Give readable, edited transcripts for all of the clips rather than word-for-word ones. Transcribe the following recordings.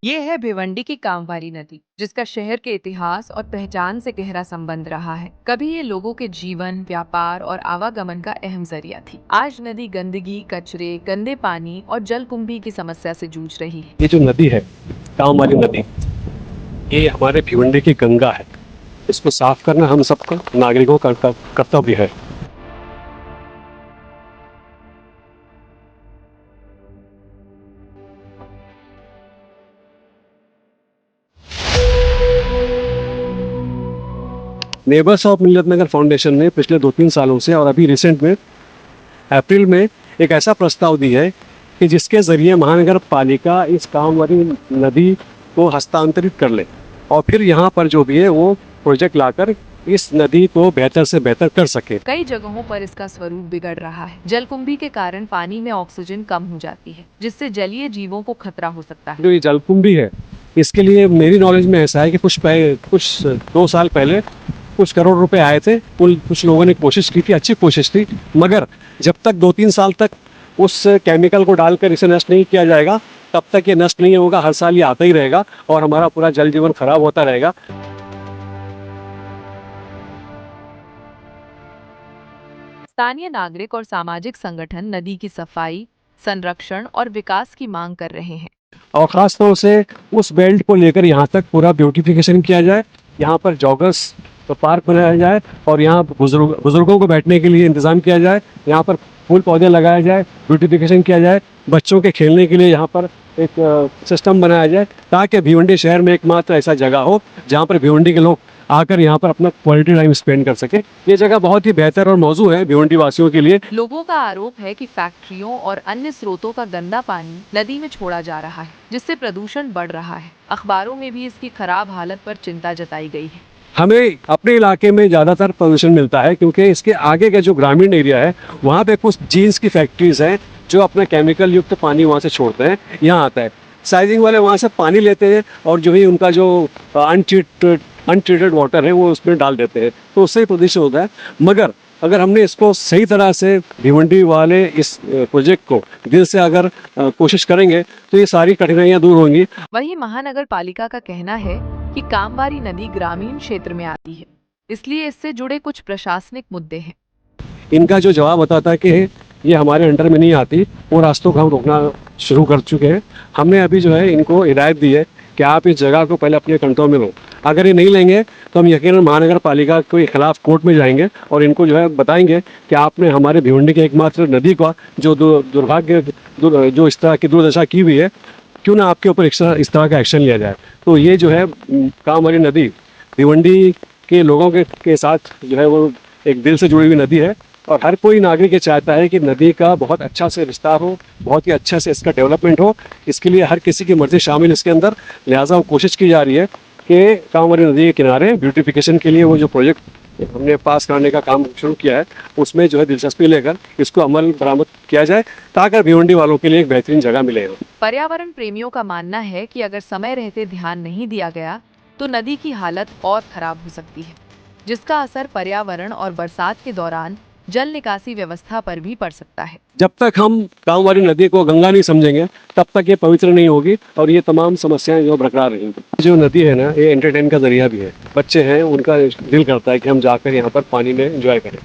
ये है भिवंडी की कामवारी नदी, जिसका शहर के इतिहास और पहचान से गहरा संबंध रहा है। कभी ये लोगों के जीवन, व्यापार और आवागमन का अहम जरिया थी। आज नदी गंदगी, कचरे, गंदे पानी और जलकुंभी की समस्या से जूझ रही है। ये जो नदी है, कामवाली नदी, ये हमारे भिवंडी की गंगा है। इसको साफ करना हम सबका नागरिकों का कर्तव्य है। Neighbours of Millat Nagar foundation ने पिछले 2-3 सालों से और अभी रिसेंट में अप्रैल में एक ऐसा प्रस्ताव दी है कि जिसके ज़रिए महानगर पालिका इस कामवारी नदी को हस्तांतरित कर ले और फिर यहाँ पर जो भी है वो प्रोजेक्ट लाकर इस नदी को बेहतर से बेहतर कर सके। कई जगहों पर इसका स्वरूप बिगड़ रहा है। जलकुंभी के कारण पानी में ऑक्सीजन कम हो जाती है, जिससे जलीय जीवों को खतरा हो सकता है। जो ये जलकुंभी है, इसके लिए मेरी नॉलेज में ऐसा है कि कुछ 2 साल पहले कुछ करोड़ रुपए आए थे। कुछ लोगों ने कोशिश की थी, अच्छी कोशिश थी, मगर जब तक 2-3 साल तक उस केमिकल को डालकर इसे नष्ट नहीं किया जाएगा, तब तक ये नष्ट नहीं होगा। हर साल ये आता ही रहेगा और हमारा पूरा जल जीवन खराब होता रहेगा। स्थानीय नागरिक और सामाजिक संगठन नदी की सफाई, संरक्षण और विकास की मांग कर रहे हैं। और ख़ास तौर से उस बेल्ट को लेकर यहाँ तक पूरा ब्यूटिफिकेशन किया जाए। यहाँ पर जॉगर्स तो पार्क बनाया जाए और यहाँ बुजुर्गों को बैठने के लिए इंतज़ाम किया जाए। यहाँ पर फूल पौधे लगाए जाए, ब्यूटिफिकेशन किया जाए। बच्चों के खेलने के लिए यहाँ पर एक सिस्टम बनाया जाए, ताकि भिवंडी शहर में एकमात्र ऐसा जगह हो जहाँ पर भिवंडी के लोग आकर यहाँ पर अपना क्वालिटी टाइम स्पेंड कर सके। ये जगह बहुत ही बेहतर और मौजू है भिवंडी वासियों के लिए। लोगों का आरोप है कि फैक्ट्रियों और अन्य स्रोतों का गंदा पानी नदी में छोड़ा जा रहा है, जिससे प्रदूषण बढ़ रहा है। अखबारों में भी इसकी खराब हालत पर चिंता जताई गई है। हमें अपने इलाके में ज़्यादातर प्रदूषण मिलता है क्योंकि इसके आगे का जो ग्रामीण एरिया है वहाँ पे कुछ जीन्स की फैक्ट्रीज हैं जो अपना केमिकल युक्त पानी वहाँ से छोड़ते हैं, यहाँ आता है। साइजिंग वाले वहाँ से पानी लेते हैं और जो ही उनका जो अनट्रीटेड वाटर है वो उसमें डाल देते हैं, तो उससे ही प्रदूषण होता है। मगर अगर हमने इसको सही तरह से भिवंडी वाले इस प्रोजेक्ट को दिल से अगर कोशिश करेंगे तो ये सारी कठिनाइयाँ दूर होंगी। वहीं महानगर पालिका का कहना है कि कामवारी नदी ग्रामीण क्षेत्र में आती है, इसलिए इससे जुड़े कुछ प्रशासनिक मुद्दे हैं। इनका जो जवाब बताता है कि ये हमारे अंडर में नहीं आती, वो रास्तों को हम रोकना शुरू कर चुके हैं। हमने अभी जो है इनको हिदायत दी है कि आप इस जगह को पहले अपने कंट्रोल में लो। अगर ये नहीं लेंगे तो हम यकीनन महानगर पालिका के खिलाफ कोर्ट में जाएंगे और इनको जो है बताएंगे कि आपने हमारे भिवंडी के एकमात्र नदी का जो जो इस तरह की दुर्दशा की हुई है, क्यों ना आपके ऊपर इस तरह का एक्शन लिया जाए। तो ये जो है कामवारी नदी भिवंडी के लोगों के साथ जो है वो एक दिल से जुड़ी हुई नदी है और हर कोई नागरिक ये चाहता है कि नदी का बहुत अच्छा से विस्तार हो, बहुत ही अच्छा से इसका डेवलपमेंट हो। इसके लिए हर किसी की मर्जी शामिल इसके अंदर, लिहाजा वो कोशिश की जा रही है कि कामवारी नदी के किनारे ब्यूटिफिकेशन के लिए वो जो प्रोजेक्ट हमने पास कराने का काम शुरू किया है उसमें जो है दिलचस्पी लेकर इसको अमल बरामद किया जाए, ताकि भिवंडी वालों के लिए एक बेहतरीन जगह मिले। पर्यावरण प्रेमियों का मानना है कि अगर समय रहते ध्यान नहीं दिया गया तो नदी की हालत और खराब हो सकती है, जिसका असर पर्यावरण और बरसात के दौरान जल निकासी व्यवस्था पर भी पड़ सकता है। जब तक हम कामवारी नदी को गंगा नहीं समझेंगे तब तक ये पवित्र नहीं होगी और ये तमाम समस्याएं जो बरकरार रहेंगी। जो नदी है ना, ये एंटरटेन का जरिया भी है। बच्चे हैं, उनका दिल करता है कि हम जाकर यहाँ पर पानी में एंजॉय करें।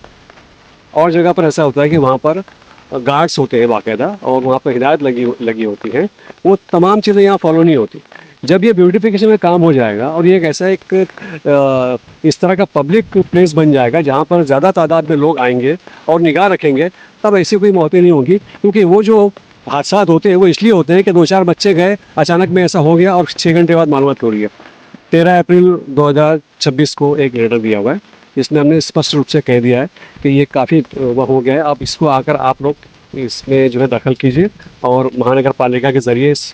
और जगह पर ऐसा होता है कि वहाँ पर गार्ड्स होते हैं बाकायदा और वहाँ पर हिदायत लगी होती है। वो तमाम चीज़ें यहाँ फॉलो नहीं होती। जब ये ब्यूटिफिकेशन में काम हो जाएगा और ये एक ऐसा इस तरह का पब्लिक प्लेस बन जाएगा जहाँ पर ज़्यादा तादाद में लोग आएंगे और निगाह रखेंगे, तब ऐसी कोई मौतें नहीं होंगी। क्योंकि वो जो हादसा होते हैं वो इसलिए होते हैं कि 2-4 बच्चे गए, अचानक में ऐसा हो गया और 6 घंटे बाद मालूमात हो रही है। 13 अप्रैल 2026 को एक लेटर दिया हुआ है, इसमें हमने स्पष्ट रूप से कह दिया है कि ये काफ़ी वह हो गया है। अब इसको आकर आप लोग इसमें जो है दखल कीजिए और महानगर पालिका के ज़रिए इस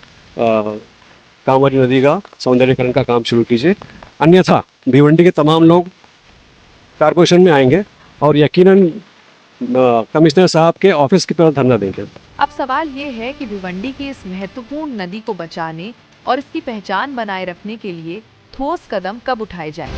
कामवारी नदी का सौंदर्यीकरण का काम शुरू कीजिए। अन्यथा भिवंडी के तमाम लोग कारपोरेशन में आएंगे और यकीनन कमिश्नर साहब के ऑफिस की तरफ धरना देंगे। अब सवाल ये है कि भिवंडी की इस महत्वपूर्ण नदी को बचाने और इसकी पहचान बनाए रखने के लिए ठोस कदम कब उठाए जाएं?